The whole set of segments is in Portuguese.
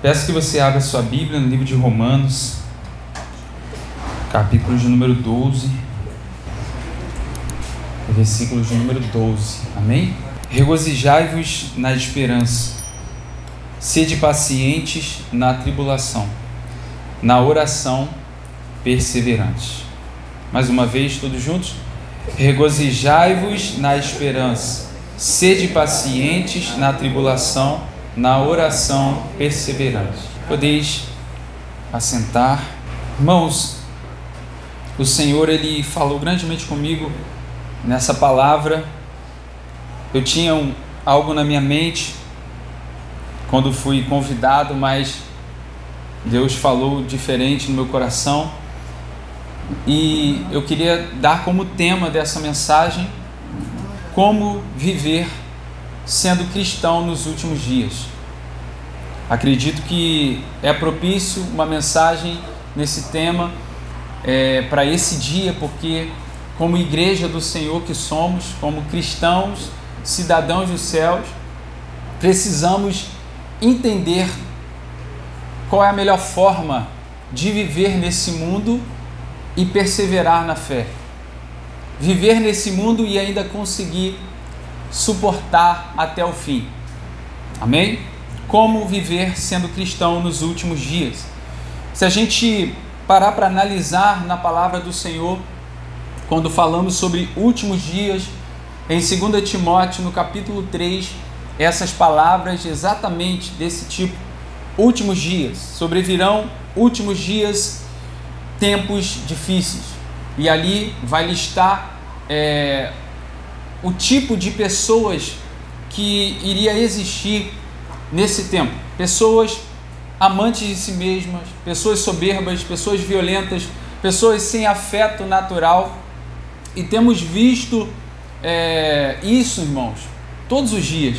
Peço que você abra sua Bíblia no livro de Romanos, capítulo de número 12, versículo de número 12, amém? Regozijai-vos na esperança, sede pacientes na tribulação, na oração perseverantes. Mais uma vez, todos juntos. Regozijai-vos na esperança, sede pacientes na tribulação, na oração perseverante. Podeis assentar. Irmãos, o Senhor, Ele falou grandemente comigo nessa palavra. Eu tinha algo na minha mente quando fui convidado, mas Deus falou diferente no meu coração. E eu queria dar como tema dessa mensagem: como viver sendo cristão nos últimos dias. Acredito que é propício uma mensagem nesse tema para esse dia, porque como igreja do Senhor que somos, como cristãos, cidadãos dos céus, precisamos entender qual é a melhor forma de viver nesse mundo e perseverar na fé. Viver nesse mundo e ainda conseguir suportar até o fim. Amém? Como viver sendo cristão nos últimos dias? Se a gente parar para analisar na palavra do Senhor, quando falamos sobre últimos dias, em 2 Timóteo, no capítulo 3, essas palavras exatamente desse tipo: últimos dias, sobrevirão últimos dias, tempos difíceis. E ali vai listar o tipo de pessoas que iria existir nesse tempo. Pessoas amantes de si mesmas, pessoas soberbas, pessoas violentas, pessoas sem afeto natural. E temos visto isso, irmãos, todos os dias.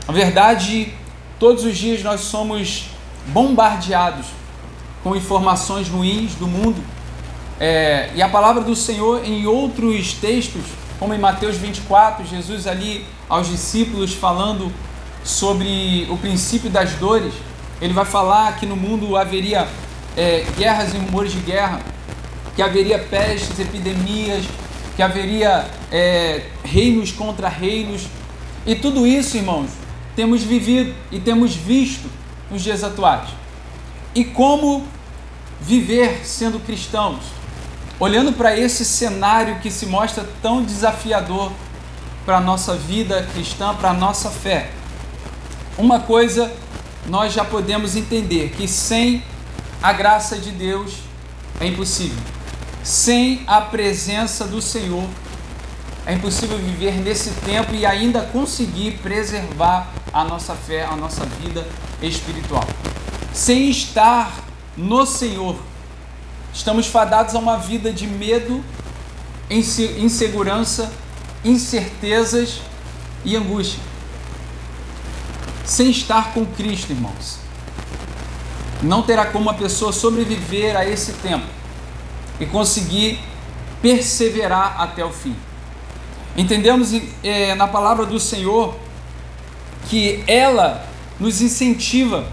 Na verdade, todos os dias nós somos bombardeados com informações ruins do mundo. E a palavra do Senhor, em outros textos, como em Mateus 24, Jesus ali aos discípulos falando sobre o princípio das dores, ele vai falar que no mundo haveria guerras e rumores de guerra, que haveria pestes, epidemias, que haveria reinos contra reinos. E tudo isso, irmãos, temos vivido e temos visto nos dias atuais. E como viver sendo cristãos, olhando para esse cenário que se mostra tão desafiador para a nossa vida cristã, para a nossa fé? Uma coisa nós já podemos entender, que sem a graça de Deus é impossível. Sem a presença do Senhor é impossível viver nesse tempo e ainda conseguir preservar a nossa fé, a nossa vida espiritual. Sem estar no Senhor, estamos fadados a uma vida de medo, insegurança, incertezas e angústia. Sem estar com Cristo, irmãos, não terá como a pessoa sobreviver a esse tempo e conseguir perseverar até o fim. Entendemos na palavra do Senhor que ela nos incentiva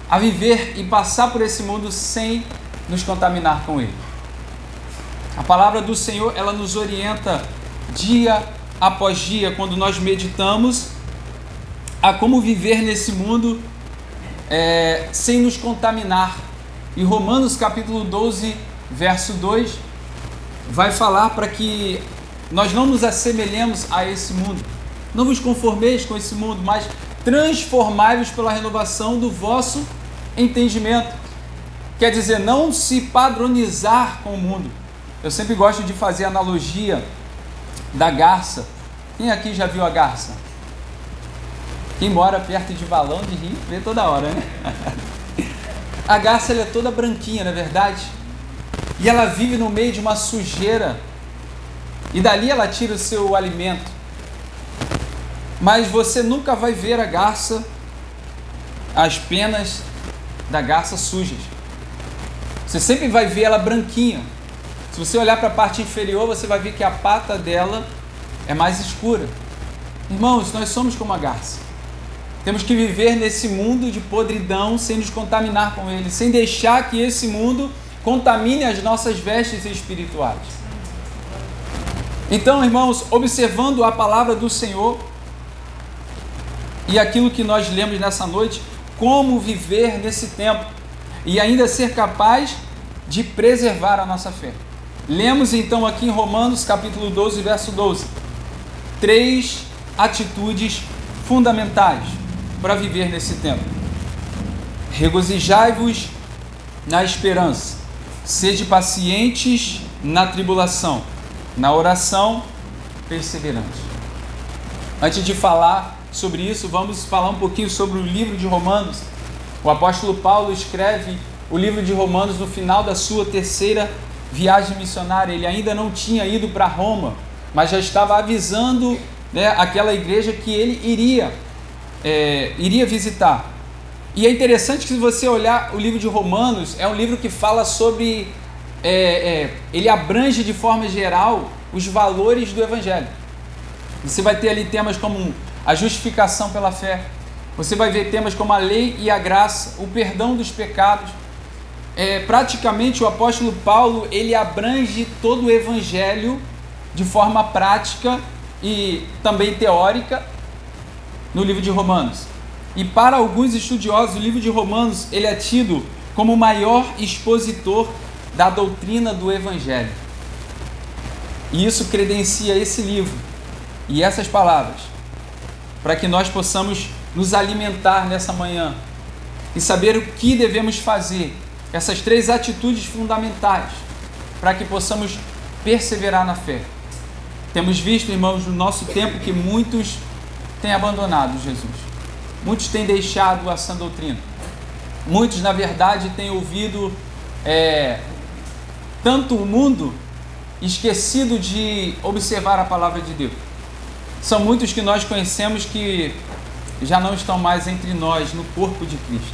a viver e passar por esse mundo sem nos contaminar com ele. A palavra do Senhor, ela nos orienta dia após dia, quando nós meditamos, a como viver nesse mundo sem nos contaminar. E Romanos capítulo 12, verso 2, vai falar para que nós não nos assemelhemos a esse mundo. Não vos conformeis com esse mundo, mas transformai-vos pela renovação do vosso entendimento. Quer dizer, não se padronizar com o mundo. Eu sempre gosto de fazer a analogia da garça. Quem aqui já viu a garça? Quem mora perto de Valão de Rio vê toda hora, né? A garça, ela é toda branquinha, não é verdade? E ela vive no meio de uma sujeira. E dali ela tira o seu alimento. Mas você nunca vai ver a garça, as penas da garça sujas. Você sempre vai ver ela branquinha. Se você olhar para a parte inferior, você vai ver que a pata dela é mais escura. Irmãos, nós somos como a garça. Temos que viver nesse mundo de podridão sem nos contaminar com ele, sem deixar que esse mundo contamine as nossas vestes espirituais. Então, irmãos, observando a palavra do Senhor e aquilo que nós lemos nessa noite, como viver nesse tempo e ainda ser capaz de preservar a nossa fé. Lemos então aqui em Romanos capítulo 12, verso 12, 3 atitudes fundamentais para viver nesse tempo. Regozijai-vos na esperança, sede pacientes na tribulação, na oração perseverante. Antes de falar sobre isso, vamos falar um pouquinho sobre o livro de Romanos. O apóstolo Paulo escreve o livro de Romanos no final da sua terceira viagem missionária. Ele ainda não tinha ido para Roma, mas já estava avisando, aquela igreja que ele iria visitar. E é interessante que, se você olhar o livro de Romanos, é um livro que fala sobre, ele abrange de forma geral os valores do Evangelho. Você vai ter ali temas como a justificação pela fé, você vai ver temas como a lei e a graça, o perdão dos pecados. Praticamente o apóstolo Paulo, ele abrange todo o Evangelho de forma prática e também teórica no livro de Romanos. E para alguns estudiosos, o livro de Romanos ele é tido como o maior expositor da doutrina do Evangelho. E isso credencia esse livro e essas palavras para que nós possamos nos alimentar nessa manhã e saber o que devemos fazer, essas 3 atitudes fundamentais para que possamos perseverar na fé. Temos visto, irmãos, no nosso tempo que muitos têm abandonado Jesus. Muitos têm deixado a sã doutrina. Muitos, na verdade, têm ouvido tanto o mundo, esquecido de observar a palavra de Deus. São muitos que nós conhecemos que já não estão mais entre nós, no corpo de Cristo.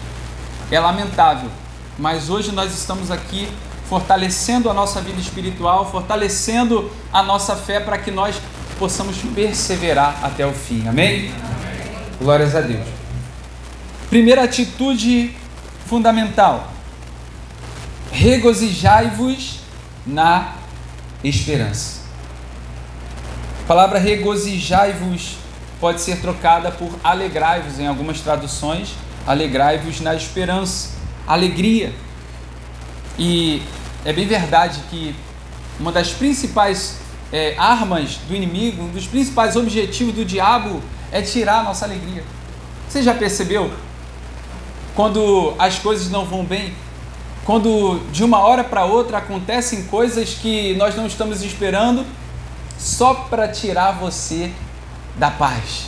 É lamentável, mas hoje nós estamos aqui fortalecendo a nossa vida espiritual, fortalecendo a nossa fé para que nós possamos perseverar até o fim. Amém? Amém. Glórias a Deus. Primeira atitude fundamental: regozijai-vos na esperança. A palavra regozijai-vos pode ser trocada por alegrai-vos em algumas traduções. Alegrai-vos na esperança, alegria. E é bem verdade que uma das principais armas do inimigo, um dos principais objetivos do diabo é tirar a nossa alegria. Você já percebeu? Quando as coisas não vão bem, quando de uma hora para outra acontecem coisas que nós não estamos esperando, só para tirar você da paz,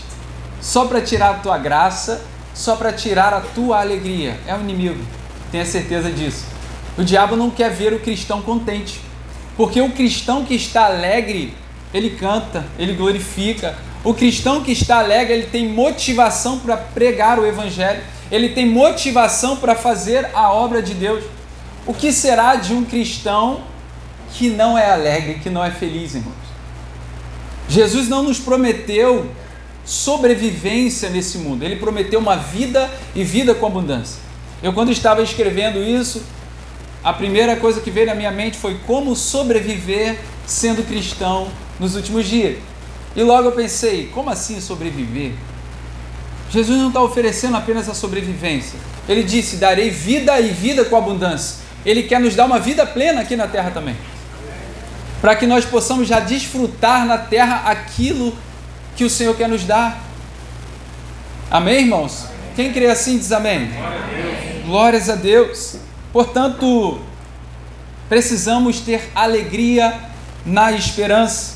só para tirar a tua graça, só para tirar a tua alegria. É o inimigo, tenha certeza disso. O diabo não quer ver o cristão contente, porque o cristão que está alegre, ele canta, ele glorifica. O cristão que está alegre, ele tem motivação para pregar o Evangelho, ele tem motivação para fazer a obra de Deus. O que será de um cristão que não é alegre, que não é feliz, irmãos? Jesus não nos prometeu sobrevivência nesse mundo, ele prometeu uma vida e vida com abundância. Eu, quando estava escrevendo isso, a primeira coisa que veio na minha mente foi como sobreviver sendo cristão nos últimos dias. E logo eu pensei, como assim sobreviver? Jesus não está oferecendo apenas a sobrevivência. Ele disse, darei vida e vida com abundância. Ele quer nos dar uma vida plena aqui na terra também, para que nós possamos já desfrutar na terra aquilo que o Senhor quer nos dar. Amém, irmãos? Quem crê assim diz amém. Glórias a Deus. Portanto, precisamos ter alegria na esperança.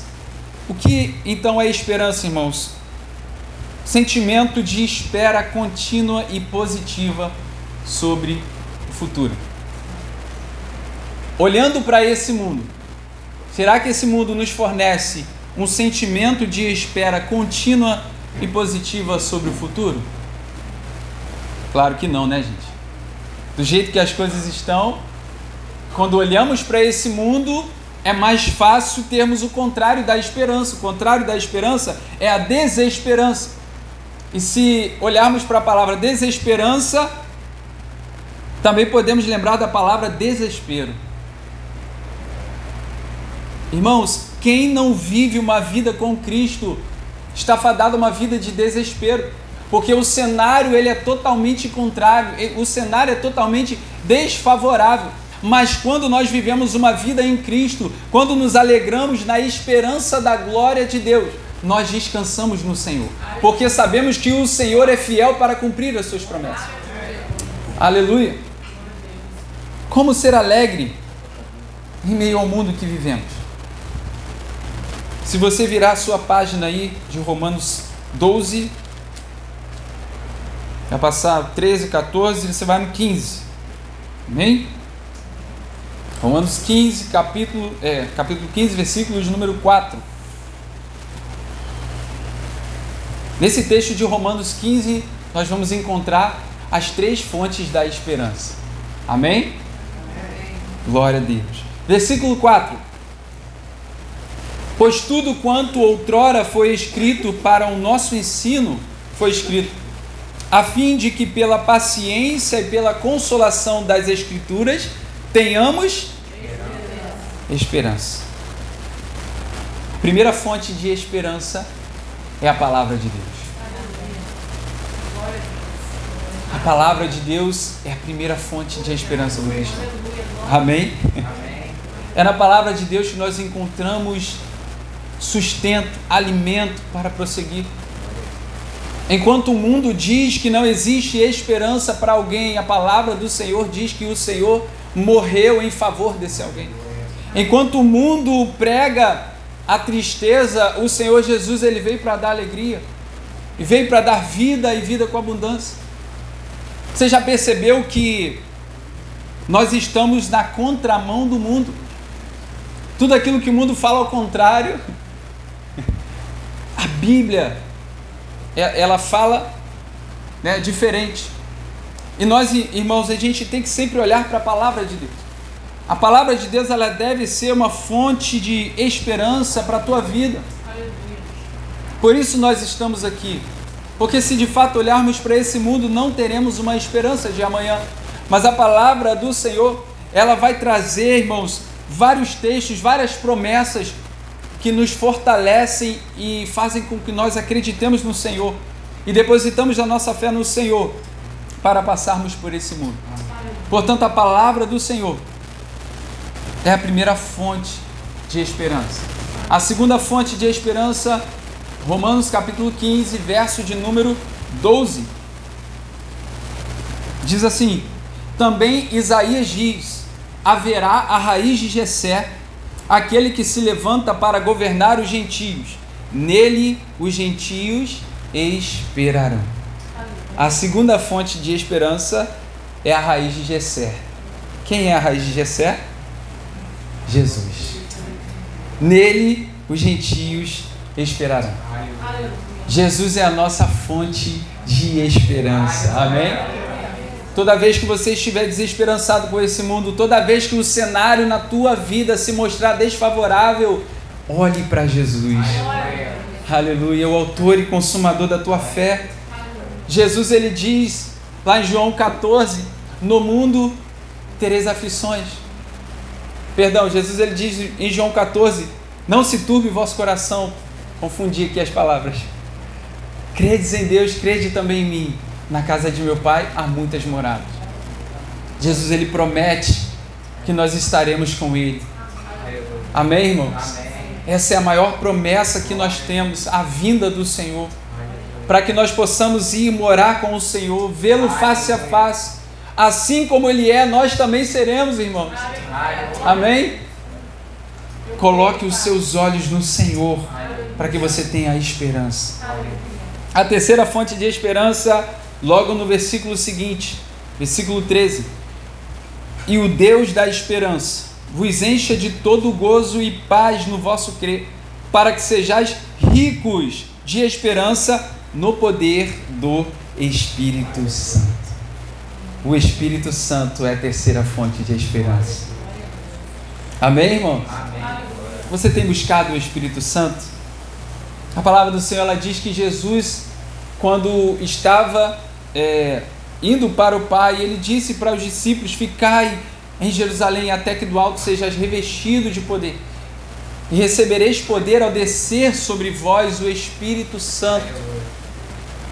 O que então é esperança, irmãos? Sentimento de espera contínua e positiva sobre o futuro. Olhando para esse mundo, será que esse mundo nos fornece um sentimento de espera contínua e positiva sobre o futuro? Claro que não, né, gente? Do jeito que as coisas estão, quando olhamos para esse mundo, é mais fácil termos o contrário da esperança. O contrário da esperança é a desesperança. E se olharmos para a palavra desesperança, também podemos lembrar da palavra desespero. Irmãos, quem não vive uma vida com Cristo está fadado a uma vida de desespero, porque o cenário ele é totalmente contrário, o cenário é totalmente desfavorável. Mas quando nós vivemos uma vida em Cristo, quando nos alegramos na esperança da glória de Deus, nós descansamos no Senhor, porque sabemos que o Senhor é fiel para cumprir as suas promessas. Aleluia! Como ser alegre em meio ao mundo que vivemos? Se você virar a sua página aí de Romanos 12, vai passar 13, 14, você vai no 15. Amém? Romanos 15, capítulo 15, versículo de número 4. Nesse texto de Romanos 15, nós vamos encontrar as 3 fontes da esperança. Amém? Amém. Glória a Deus. Versículo 4. Pois tudo quanto outrora foi escrito para o nosso ensino, foi escrito, a fim de que pela paciência e pela consolação das Escrituras, tenhamos esperança. A primeira fonte de esperança é a palavra de Deus. A palavra de Deus é a primeira fonte de esperança do cristão. Amém? É na palavra de Deus que nós encontramos sustento, alimento para prosseguir. Enquanto o mundo diz que não existe esperança para alguém, a palavra do Senhor diz que o Senhor morreu em favor desse alguém. Enquanto o mundo prega a tristeza, o Senhor Jesus ele veio para dar alegria, e veio para dar vida e vida com abundância. Você já percebeu que nós estamos na contramão do mundo? Tudo aquilo que o mundo fala ao contrário, a Bíblia, ela fala, né, diferente. E nós, irmãos, a gente tem que sempre olhar para a palavra de Deus. A palavra de Deus, ela deve ser uma fonte de esperança para a tua vida. Por isso nós estamos aqui. Porque se de fato olharmos para esse mundo, não teremos uma esperança de amanhã. Mas a palavra do Senhor, ela vai trazer, irmãos, vários textos, várias promessas que nos fortalecem e fazem com que nós acreditemos no Senhor e depositamos a nossa fé no Senhor para passarmos por esse mundo. Portanto, a palavra do Senhor é a primeira fonte de esperança. A segunda fonte de esperança, Romanos capítulo 15, verso de número 12. Diz assim: também Isaías diz, haverá a raiz de Jessé, aquele que se levanta para governar os gentios. Nele os gentios esperarão. A segunda fonte de esperança é a raiz de Jessé. Quem é a raiz de Jessé? Jesus. Nele os gentios esperarão. Jesus é a nossa fonte de esperança. Amém? Toda vez que você estiver desesperançado por esse mundo, toda vez que o cenário na tua vida se mostrar desfavorável, olhe para Jesus. Aleluia, o autor e consumador da tua fé. Jesus, ele diz lá em João 14, no mundo tereis aflições. Perdão, Jesus ele diz em João 14, não se turbe o vosso coração. Confundi aqui as palavras. Credes em Deus, crede também em mim. Na casa de meu Pai há muitas moradas. Jesus ele promete que nós estaremos com Ele. Amém, irmãos? Amém. Essa é a maior promessa que nós temos, a vinda do Senhor. Para que nós possamos ir morar com o Senhor, vê-lo face a face. Assim como Ele é, nós também seremos, irmãos. Amém? Coloque os seus olhos no Senhor, para que você tenha a esperança. A terceira fonte de esperança, logo no versículo seguinte, versículo 13. E o Deus da esperança vos encha de todo gozo e paz no vosso crer, para que sejais ricos de esperança no poder do Espírito Santo. O Espírito Santo é a terceira fonte de esperança. Amém, irmãos? Amém. Você tem buscado o Espírito Santo? A palavra do Senhor ela diz que Jesus quando estava indo para o Pai, ele disse para os discípulos: ficai em Jerusalém até que do alto sejais revestidos de poder, e recebereis poder ao descer sobre vós o Espírito Santo.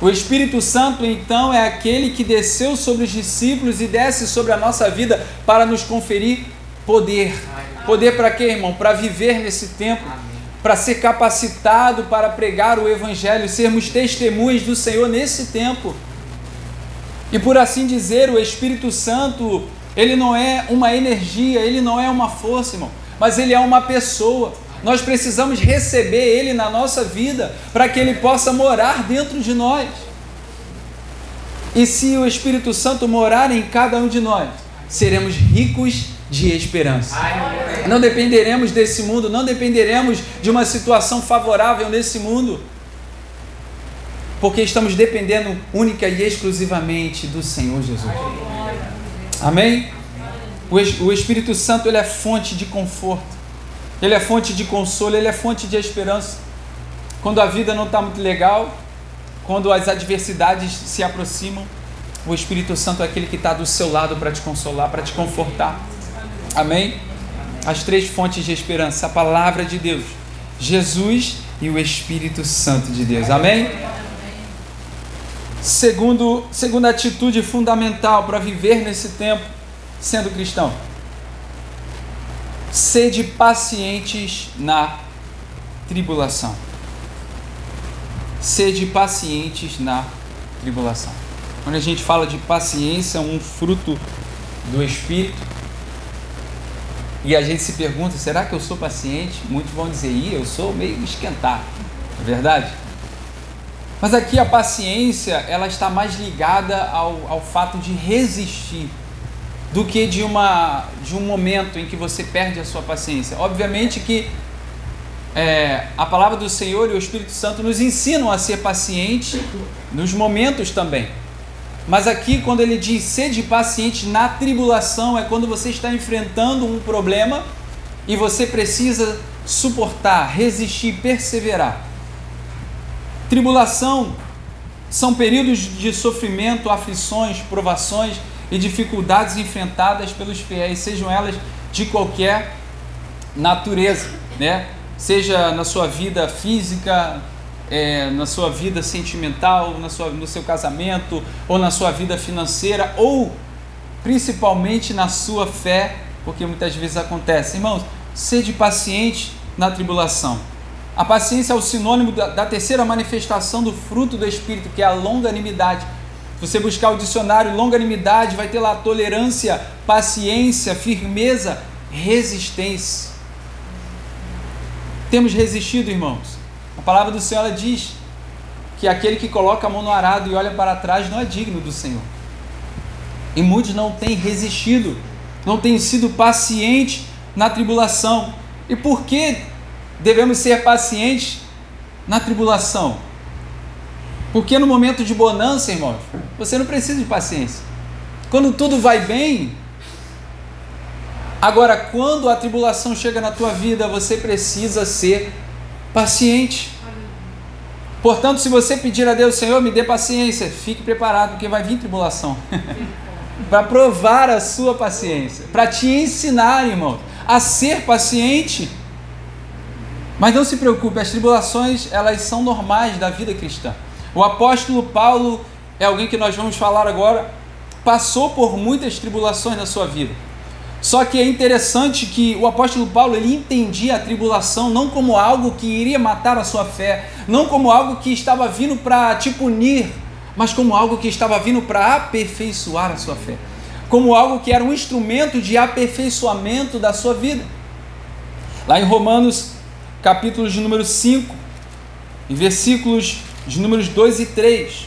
O Espírito Santo, então, é aquele que desceu sobre os discípulos e desce sobre a nossa vida para nos conferir poder. Poder para quê, irmão? Para viver nesse tempo, para ser capacitado para pregar o Evangelho, sermos testemunhas do Senhor nesse tempo. E por assim dizer, o Espírito Santo, ele não é uma energia, ele não é uma força, irmão, mas ele é uma pessoa. Nós precisamos receber ele na nossa vida para que ele possa morar dentro de nós. E se o Espírito Santo morar em cada um de nós, seremos ricos de esperança. Não dependeremos desse mundo, não dependeremos de uma situação favorável nesse mundo, porque estamos dependendo única e exclusivamente do Senhor Jesus. Amém? O Espírito Santo, ele é fonte de conforto, ele é fonte de consolo, ele é fonte de esperança. Quando a vida não está muito legal, quando as adversidades se aproximam, o Espírito Santo é aquele que está do seu lado para te consolar, para te confortar. Amém? As três fontes de esperança: a palavra de Deus, Jesus e o Espírito Santo de Deus. Amém? Segunda atitude fundamental para viver nesse tempo sendo cristão: sede pacientes na tribulação. Sede pacientes na tribulação. Quando a gente fala de paciência, um fruto do Espírito, e a gente se pergunta: será que eu sou paciente? Muitos vão dizer: eu sou meio esquentado. É verdade? Mas aqui a paciência, ela está mais ligada ao fato de resistir do que de um momento em que você perde a sua paciência. Obviamente que a palavra do Senhor e o Espírito Santo nos ensinam a ser pacientes nos momentos também. Mas aqui, quando ele diz sede paciente na tribulação, é quando você está enfrentando um problema e você precisa suportar, resistir, perseverar. Tribulação são períodos de sofrimento, aflições, provações e dificuldades enfrentadas pelos fiéis, sejam elas de qualquer natureza, né? Seja na sua vida física, na sua vida sentimental, no seu casamento, ou na sua vida financeira, ou principalmente na sua fé, porque muitas vezes acontece. Irmãos, sede paciente na tribulação. A paciência é o sinônimo da terceira manifestação do fruto do Espírito, que é a longanimidade. Se você buscar o dicionário, longanimidade, vai ter lá tolerância, paciência, firmeza, resistência. Temos resistido, irmãos. A palavra do Senhor, ela diz que aquele que coloca a mão no arado e olha para trás não é digno do Senhor. E muitos não têm resistido, não têm sido pacientes na tribulação. E por que devemos ser pacientes na tribulação? Porque no momento de bonança, irmãos, você não precisa de paciência. Quando tudo vai bem. Agora, quando a tribulação chega na tua vida, você precisa ser paciente. Portanto, se você pedir a Deus: Senhor, me dê paciência, fique preparado, porque vai vir tribulação para provar a sua paciência, para te ensinar, irmão, a ser paciente. Mas não se preocupe, as tribulações, elas são normais da vida cristã. O apóstolo Paulo, é alguém que nós vamos falar agora, passou por muitas tribulações na sua vida. Só que é interessante que o apóstolo Paulo, ele entendia a tribulação não como algo que iria matar a sua fé, não como algo que estava vindo para te punir, mas como algo que estava vindo para aperfeiçoar a sua fé, como algo que era um instrumento de aperfeiçoamento da sua vida. Lá em Romanos, capítulo de número 5, em versículos de números 2 e 3.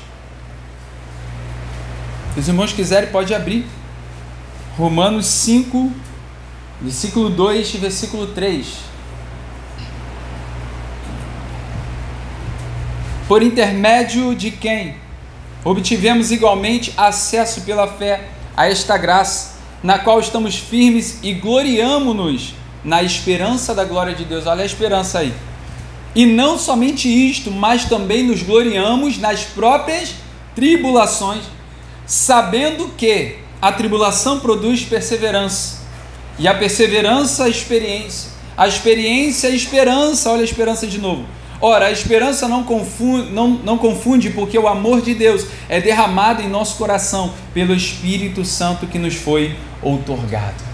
Se os irmãos quiserem, pode abrir. Romanos 5, versículo 2 e versículo 3. Por intermédio de quem obtivemos igualmente acesso pela fé a esta graça, na qual estamos firmes e gloriamo-nos na esperança da glória de Deus. Olha a esperança aí. E não somente isto, mas também nos gloriamos nas próprias tribulações, sabendo que a tribulação produz perseverança, e a perseverança, a experiência, a esperança, olha a esperança de novo. Ora, a esperança não confunde, porque o amor de Deus é derramado em nosso coração pelo Espírito Santo que nos foi outorgado.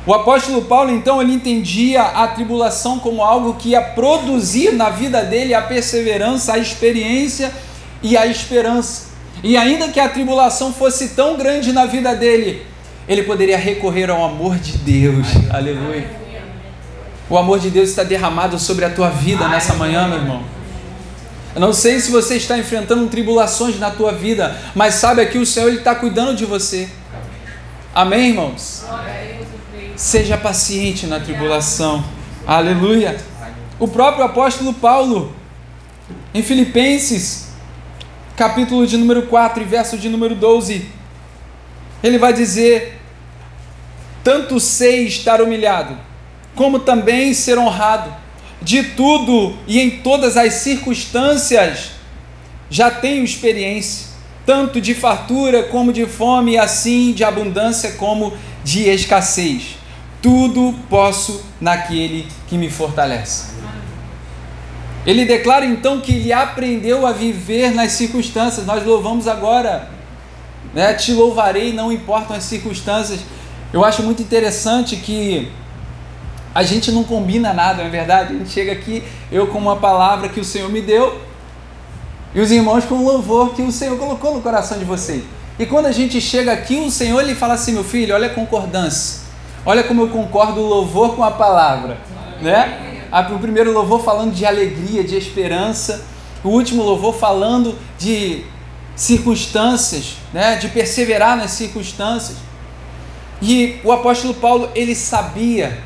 O apóstolo Paulo, então, ele entendia a tribulação como algo que ia produzir na vida dele a perseverança, a experiência e a esperança. E ainda que a tribulação fosse tão grande na vida dele, ele poderia recorrer ao amor de Deus. Aleluia. O amor de Deus está derramado sobre a tua vida nessa manhã, meu irmão. Eu não sei se você está enfrentando tribulações na tua vida, mas saiba que o Senhor ele está cuidando de você. Amém, irmãos? Seja paciente na tribulação. Aleluia. O próprio apóstolo Paulo, em Filipenses, capítulo de número 4 e verso de número 12, ele vai dizer: tanto sei estar humilhado, como também ser honrado, de tudo e em todas as circunstâncias já tenho experiência, tanto de fartura como de fome, e assim de abundância como de escassez. Tudo posso naquele que me fortalece. Ele declara então que ele aprendeu a viver nas circunstâncias. Nós louvamos agora, né? Te louvarei, não importam as circunstâncias. Eu acho muito interessante que a gente não combina nada, não é verdade? A gente chega aqui, eu com uma palavra que o Senhor me deu, e os irmãos com um louvor que o Senhor colocou no coração de vocês. E quando a gente chega aqui, o Senhor ele fala assim: meu filho, olha a concordância. Olha como eu concordo o louvor com a palavra, né? O primeiro louvor falando de alegria, de esperança. O último louvor falando de circunstâncias, né? De perseverar nas circunstâncias. E o apóstolo Paulo, ele sabia,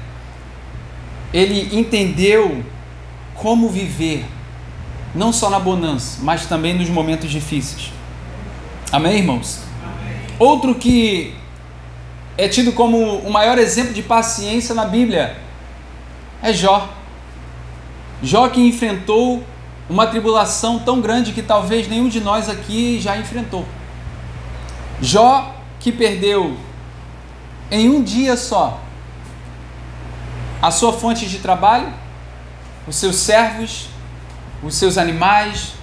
ele entendeu como viver, não só na bonança, mas também nos momentos difíceis. Amém, irmãos? Amém. Outro que é tido como o maior exemplo de paciência na Bíblia é Jó. Jó que enfrentou uma tribulação tão grande que talvez nenhum de nós aqui já enfrentou. Jó que perdeu em um dia só a sua fonte de trabalho, os seus servos, os seus animais,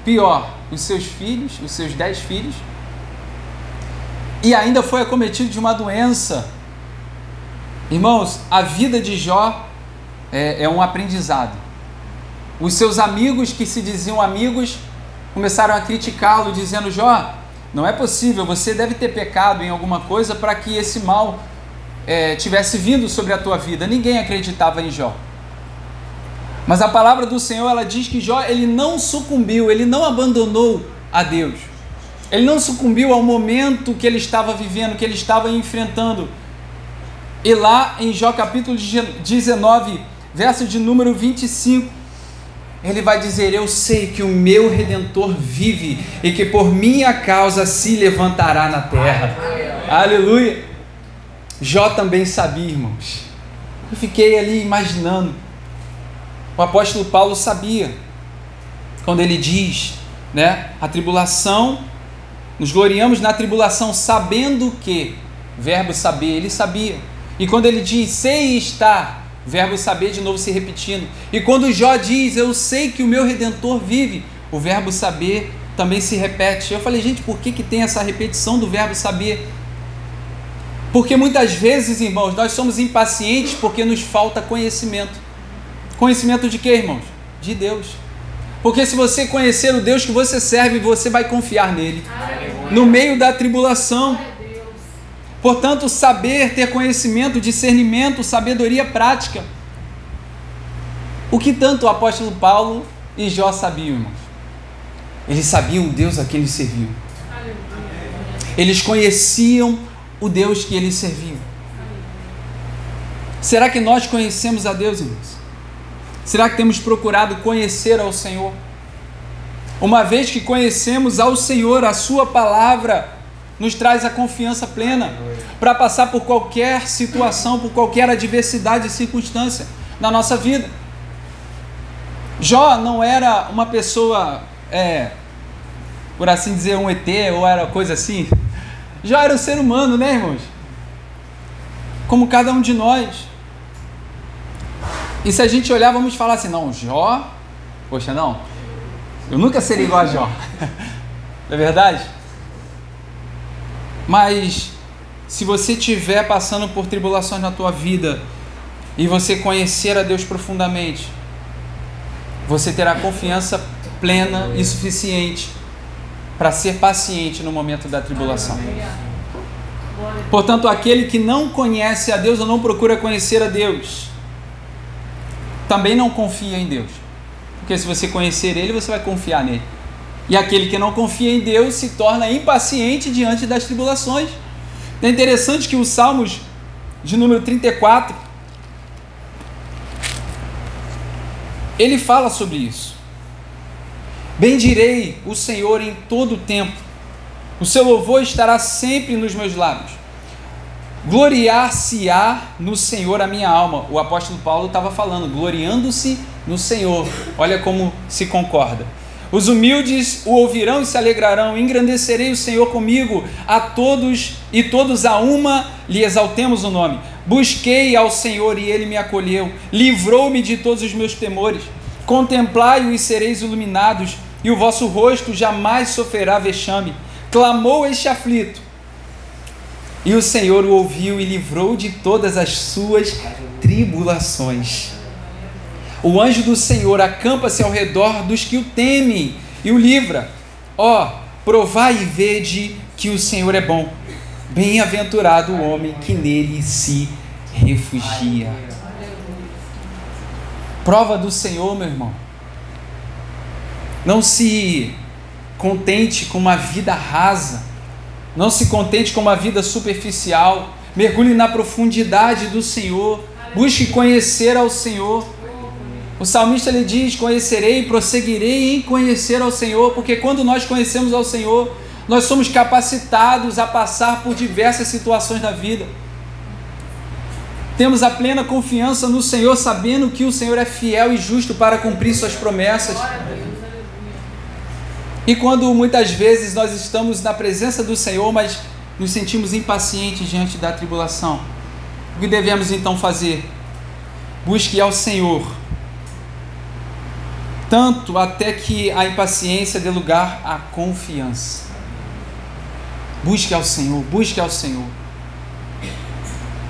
pior, os seus filhos, os seus 10 filhos, e ainda foi acometido de uma doença. Irmãos, a vida de Jó é um aprendizado. Os seus amigos que se diziam amigos começaram a criticá-lo, dizendo: Jó, não é possível, você deve ter pecado em alguma coisa para que esse mal tivesse vindo sobre a tua vida. Ninguém acreditava em Jó. Mas a palavra do Senhor, ela diz que Jó, ele não sucumbiu, ele não abandonou a Deus. Ele não sucumbiu ao momento que ele estava vivendo, que ele estava enfrentando. E lá em Jó capítulo 19, verso de número 25, ele vai dizer: eu sei que o meu Redentor vive e que por minha causa se levantará na terra. Aleluia! Jó também sabia, irmãos. Eu fiquei ali imaginando. O apóstolo Paulo sabia, quando ele diz, né, a tribulação, nos gloriamos na tribulação, sabendo que, verbo saber, ele sabia. E quando ele diz sei estar, verbo saber de novo se repetindo. E quando Jó diz eu sei que o meu Redentor vive, o verbo saber também se repete. Eu falei: gente, por que tem essa repetição do verbo saber? Porque muitas vezes, irmãos, nós somos impacientes porque nos falta conhecimento. Conhecimento de quê, irmãos? De Deus. Porque se você conhecer o Deus que você serve, você vai confiar nele. No meio da tribulação. Portanto, saber, ter conhecimento, discernimento, sabedoria prática. O que tanto o apóstolo Paulo e Jó sabiam, irmãos? Eles sabiam o Deus a quem eles serviam. Eles conheciam o Deus que eles serviam. Será que nós conhecemos a Deus, irmãos? Será que temos procurado conhecer ao Senhor? Uma vez que conhecemos ao Senhor, a sua palavra nos traz a confiança plena para passar por qualquer situação, por qualquer adversidade e circunstância. na nossa vida. Jó não era uma pessoa, por assim dizer, um ET, ou era coisa assim. Jó era um ser humano, né, irmãos? Como cada um de nós. E se a gente olhar, vamos falar assim, não, Jó, poxa, não, eu nunca seria igual a Jó. Não é verdade? Mas se você estiver passando por tribulações na tua vida e você conhecer a Deus profundamente, você terá confiança plena e suficiente para ser paciente no momento da tribulação. Portanto, aquele que não conhece a Deus ou não procura conhecer a Deus, também não confia em Deus. Porque se você conhecer Ele, você vai confiar nele. E aquele que não confia em Deus se torna impaciente diante das tribulações. É interessante que os Salmos de número 34, ele fala sobre isso. Bendirei o Senhor em todo o tempo, o seu louvor estará sempre nos meus lábios. Gloriar-se-á no Senhor a minha alma. O apóstolo Paulo estava falando, gloriando-se no Senhor. Olha como se concorda. Os humildes o ouvirão e se alegrarão. Engrandecerei o Senhor comigo, a todos e todos a uma lhe exaltemos o nome. Busquei ao Senhor e Ele me acolheu, livrou-me de todos os meus temores. Contemplai-o e sereis iluminados, e o vosso rosto jamais sofrerá vexame. Clamou este aflito, e o Senhor o ouviu e livrou de todas as suas tribulações. O anjo do Senhor acampa-se ao redor dos que o temem e o livra. Provai e vede que o Senhor é bom. Bem-aventurado o homem que nele se refugia. Prova do Senhor, meu irmão. Não se contente com uma vida rasa. Não se contente com uma vida superficial. Mergulhe na profundidade do Senhor. Busque conhecer ao Senhor. O salmista ele diz, conhecerei e prosseguirei em conhecer ao Senhor, porque quando nós conhecemos ao Senhor, nós somos capacitados a passar por diversas situações da vida. Temos a plena confiança no Senhor, sabendo que o Senhor é fiel e justo para cumprir suas promessas. E quando muitas vezes nós estamos na presença do Senhor, mas nos sentimos impacientes diante da tribulação, o que devemos então fazer? Busque ao Senhor, tanto até que a impaciência dê lugar à confiança. Busque ao Senhor,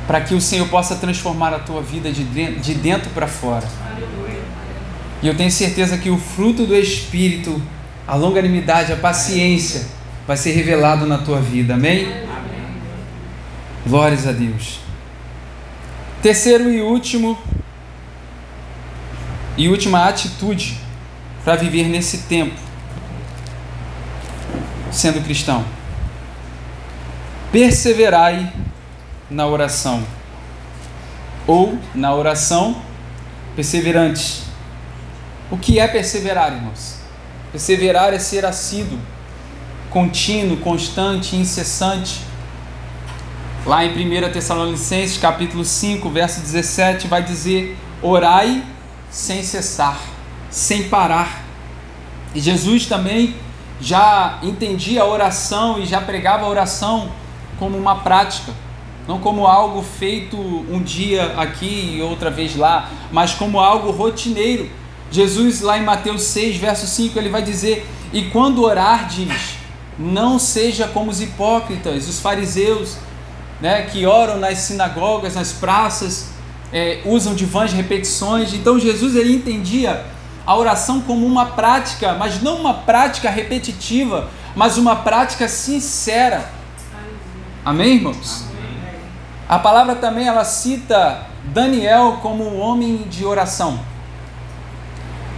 para que o Senhor possa transformar a tua vida de dentro para fora. E eu tenho certeza que o fruto do Espírito, a longanimidade, a paciência, vai ser revelado na tua vida, amém? Glórias a Deus. Terceiro e última atitude para viver nesse tempo, sendo cristão: perseverai na oração, ou na oração perseverante. O que é perseverar, irmãos? Perseverar é ser assíduo, contínuo, constante, incessante. Lá em 1 Tessalonicenses capítulo 5, verso 17, vai dizer: orai sem cessar, sem parar. E Jesus também já entendia a oração e já pregava a oração como uma prática, não como algo feito um dia aqui e outra vez lá, mas como algo rotineiro. Jesus, lá em Mateus 6, verso 5, ele vai dizer: e quando orardes, não seja como os hipócritas, os fariseus, que oram nas sinagogas, nas praças, usam de vãs repetições. Então Jesus ele entendia a oração como uma prática, mas não uma prática repetitiva, mas uma prática sincera. Amém, irmãos? A palavra também ela cita Daniel como um homem de oração.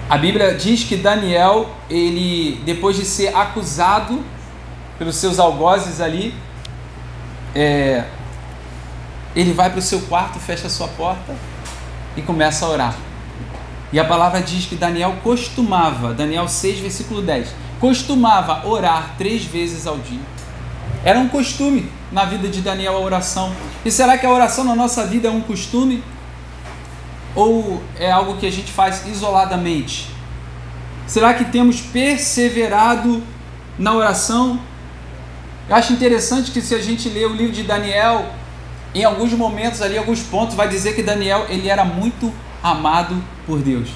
A Bíblia diz que Daniel, ele, depois de ser acusado pelos seus algozes ali, ele vai para o seu quarto, fecha a sua porta e começa a orar. E a palavra diz que Daniel costumava, Daniel 6, versículo 10, costumava orar 3 vezes ao dia. Era um costume na vida de Daniel a oração. E será que a oração na nossa vida é um costume? Ou é algo que a gente faz isoladamente? Será que temos perseverado na oração? Eu acho interessante que se a gente ler o livro de Daniel, em alguns momentos ali, alguns pontos, vai dizer que Daniel, ele era muito amado por Deus.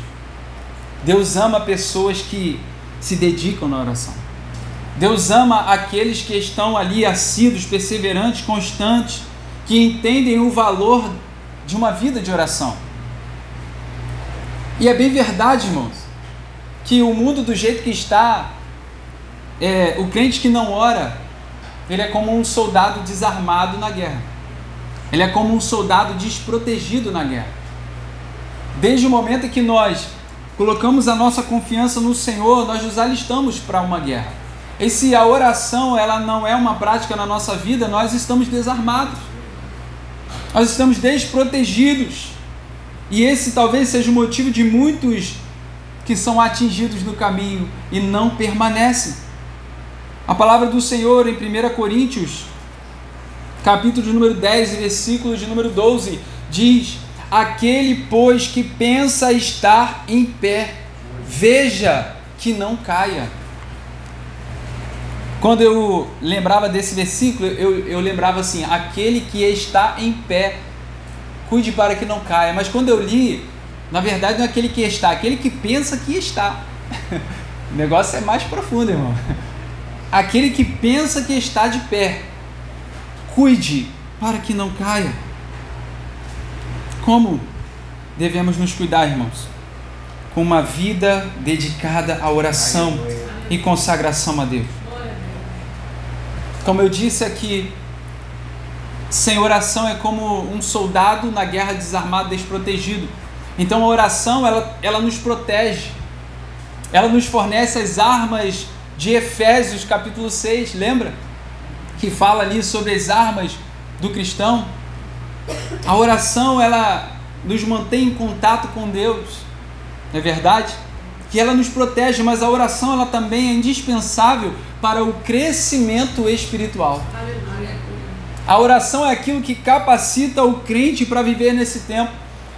Deus ama pessoas que se dedicam na oração. Deus ama aqueles que estão ali assíduos, perseverantes, constantes, que entendem o valor de uma vida de oração. E é bem verdade, irmãos, que o mundo do jeito que está, o crente que não ora, ele é como um soldado desarmado na guerra. Ele é como um soldado desprotegido na guerra. Desde o momento em que nós colocamos a nossa confiança no Senhor, nós nos alistamos para uma guerra. E se a oração ela não é uma prática na nossa vida, nós estamos desarmados. Nós estamos desprotegidos. E esse talvez seja o motivo de muitos que são atingidos no caminho e não permanecem. A palavra do Senhor em 1 Coríntios, capítulo de número 10 e versículo de número 12, diz: aquele, pois, que pensa estar em pé, veja que não caia. Quando eu lembrava desse versículo, eu lembrava assim: aquele que está em pé, cuide para que não caia. Mas quando eu li, na verdade não é aquele que está, aquele que pensa que está. O negócio é mais profundo, irmão. Aquele que pensa que está de pé, cuide para que não caia. Como devemos nos cuidar, irmãos? Com uma vida dedicada à oração e consagração a Deus. Como eu disse aqui, sem oração é como um soldado na guerra desarmado, desprotegido. Então a oração ela nos protege, ela nos fornece as armas de Efésios capítulo 6, lembra? Que fala ali sobre as armas do cristão. A oração ela nos mantém em contato com Deus, não é verdade? Que ela nos protege, mas a oração ela também é indispensável para o crescimento espiritual. A oração é aquilo que capacita o crente para viver nesse tempo.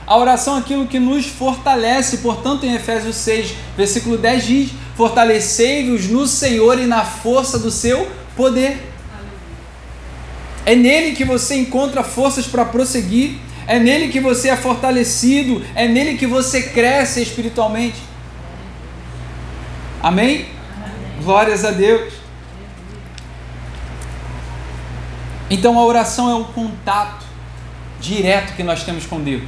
A oração é aquilo que nos fortalece. Portanto, em Efésios 6, versículo 10 diz: fortalecei-vos no Senhor e na força do seu poder. É nele que você encontra forças para prosseguir, é nele que você é fortalecido, é nele que você cresce espiritualmente. Amém? Glórias a Deus. Então a oração é um contato direto que nós temos com Deus,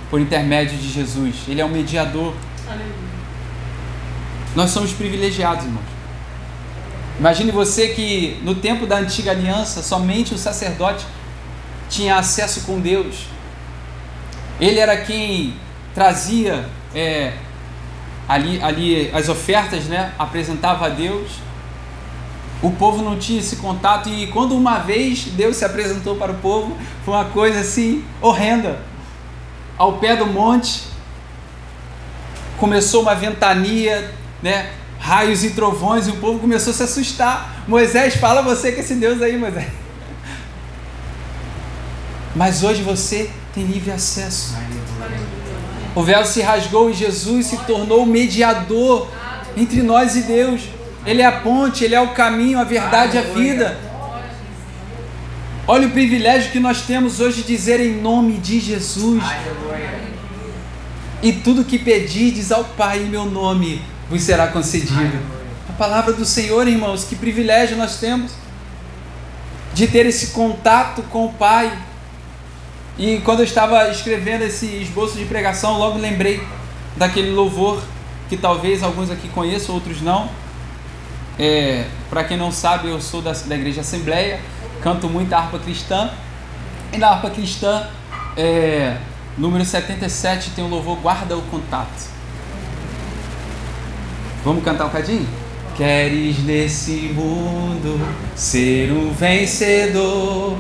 por intermédio de Jesus. Ele é um mediador. Nós somos privilegiados, irmãos. Imagine você que no tempo da antiga aliança, somente o sacerdote tinha acesso com Deus. Ele era quem trazia ali as ofertas, né? Apresentava a Deus. O povo não tinha esse contato, e quando uma vez Deus se apresentou para o povo, foi uma coisa assim horrenda. Ao pé do monte começou uma ventania, né? Raios e trovões, e o povo começou a se assustar. Moisés, fala você com esse Deus aí, Moisés. Mas hoje você tem livre acesso. O véu se rasgou e Jesus se tornou o mediador entre nós e Deus. Ele é a ponte, Ele é o caminho, a verdade e a vida. Olha o privilégio que nós temos hoje de dizer em nome de Jesus: e tudo que pedirdes ao Pai em meu nome vos será concedido. A palavra do Senhor, irmãos, que privilégio nós temos de ter esse contato com o Pai. E quando eu estava escrevendo esse esboço de pregação, logo lembrei daquele louvor que talvez alguns aqui conheçam, outros não. Para quem não sabe, eu sou da Igreja Assembleia, canto muito a harpa cristã, e na harpa cristã, número 77, tem o louvor Guarda o Contato. Vamos cantar um cadinho? Queres nesse mundo ser um vencedor,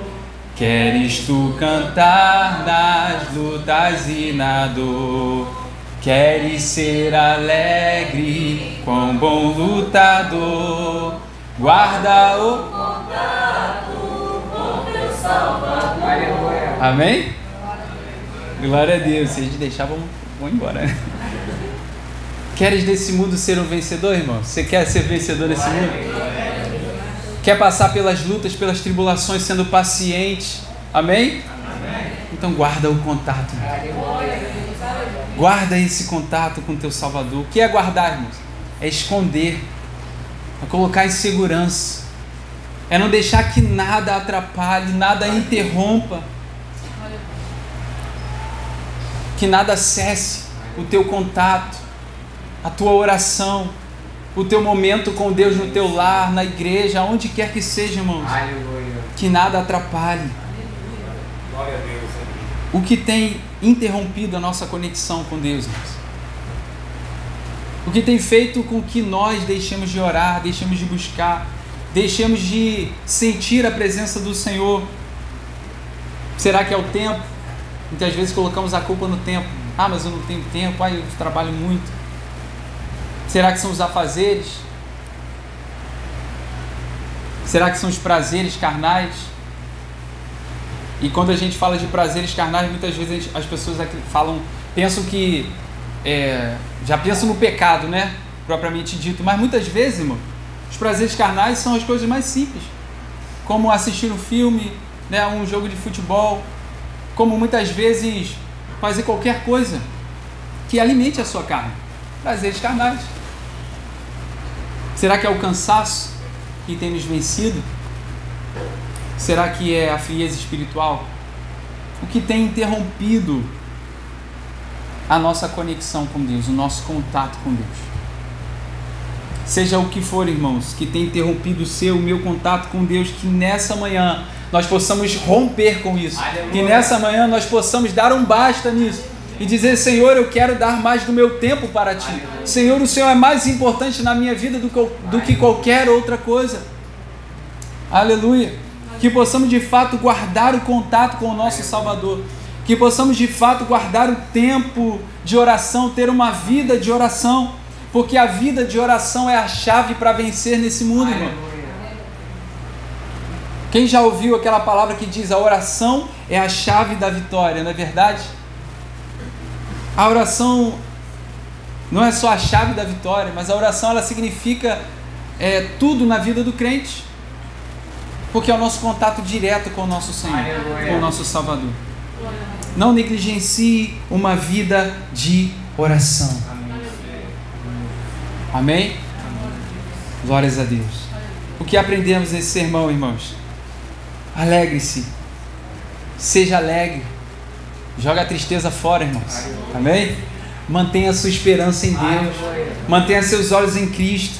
queres tu cantar nas lutas e na dor, queres ser alegre, quão bom lutador, guarda o contato com teu Salvador. Amém? Glória a Deus. Se a gente deixar, vamos embora. Queres desse mundo ser um vencedor, irmão? Você quer ser vencedor desse mundo? Quer passar pelas lutas, pelas tribulações, sendo paciente? Amém? Então guarda o contato. Guarda esse contato com o teu Salvador. O que é guardar, irmãos? É esconder. É colocar em segurança. É não deixar que nada atrapalhe, nada interrompa. Que nada cesse o teu contato, a tua oração, o teu momento com Deus no teu lar, na igreja, aonde quer que seja, irmãos. Que nada atrapalhe. Glória a Deus. O que tem interrompido a nossa conexão com Deus, irmãos? O que tem feito com que nós deixemos de orar, deixemos de buscar, deixemos de sentir a presença do Senhor? Será que é o tempo? Muitas vezes colocamos a culpa no tempo. Ah, mas eu não tenho tempo, eu trabalho muito. Será que são os afazeres? Será que são os prazeres carnais? E quando a gente fala de prazeres carnais, muitas vezes as pessoas pensam que já pensam no pecado, né? Propriamente dito. Mas muitas vezes, irmão, os prazeres carnais são as coisas mais simples, como assistir um filme, né? Um jogo de futebol, como muitas vezes fazer qualquer coisa que alimente a sua carne. Prazeres carnais. Será que é o cansaço que tem nos vencido? Será que é a frieza espiritual? O que tem interrompido a nossa conexão com Deus, o nosso contato com Deus? Seja o que for, irmãos, que tem interrompido o meu contato com Deus, que nessa manhã nós possamos romper com isso. Aleluia. Que nessa manhã nós possamos dar um basta nisso e dizer: Senhor, eu quero dar mais do meu tempo para Ti. Aleluia. Senhor, o Senhor é mais importante na minha vida do que qualquer outra coisa. Aleluia. Que possamos de fato guardar o contato com o nosso Salvador. Que possamos de fato guardar o tempo de oração, ter uma vida de oração. Porque a vida de oração é a chave para vencer nesse mundo, irmão. Quem já ouviu aquela palavra que diz: a oração é a chave da vitória, não é verdade? A oração não é só a chave da vitória, mas a oração ela significa tudo na vida do crente. Porque é o nosso contato direto com o nosso Senhor, com o nosso Salvador. Não negligencie uma vida de oração. Amém? Glórias a Deus. O que aprendemos nesse sermão, irmãos? Alegre-se. Seja alegre. Joga a tristeza fora, irmãos. Amém? Mantenha a sua esperança em Deus. Mantenha seus olhos em Cristo.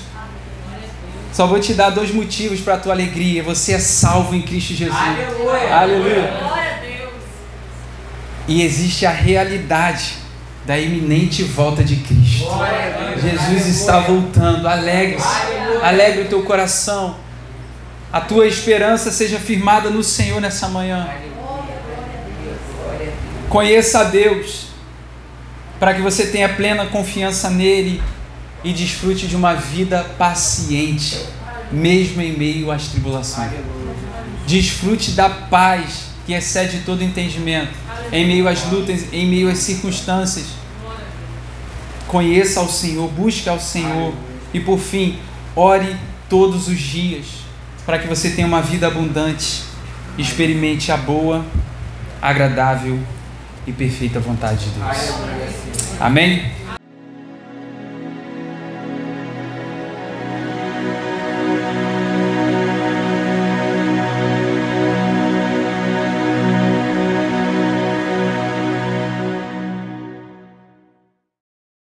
Só vou te dar 2 motivos para a tua alegria. Você é salvo em Cristo Jesus. Aleluia. Aleluia. Glória a Deus. E existe a realidade da iminente volta de Cristo. Jesus está voltando. Alegre-se. Alegre o teu coração. A tua esperança seja firmada no Senhor nessa manhã. Conheça a Deus, para que você tenha plena confiança nele e desfrute de uma vida paciente, mesmo em meio às tribulações. Desfrute da paz que excede todo entendimento, em meio às lutas, em meio às circunstâncias. Conheça ao Senhor, busque ao Senhor e, por fim, ore todos os dias, para que você tenha uma vida abundante, experimente a boa, agradável e perfeita vontade de Deus. Amém?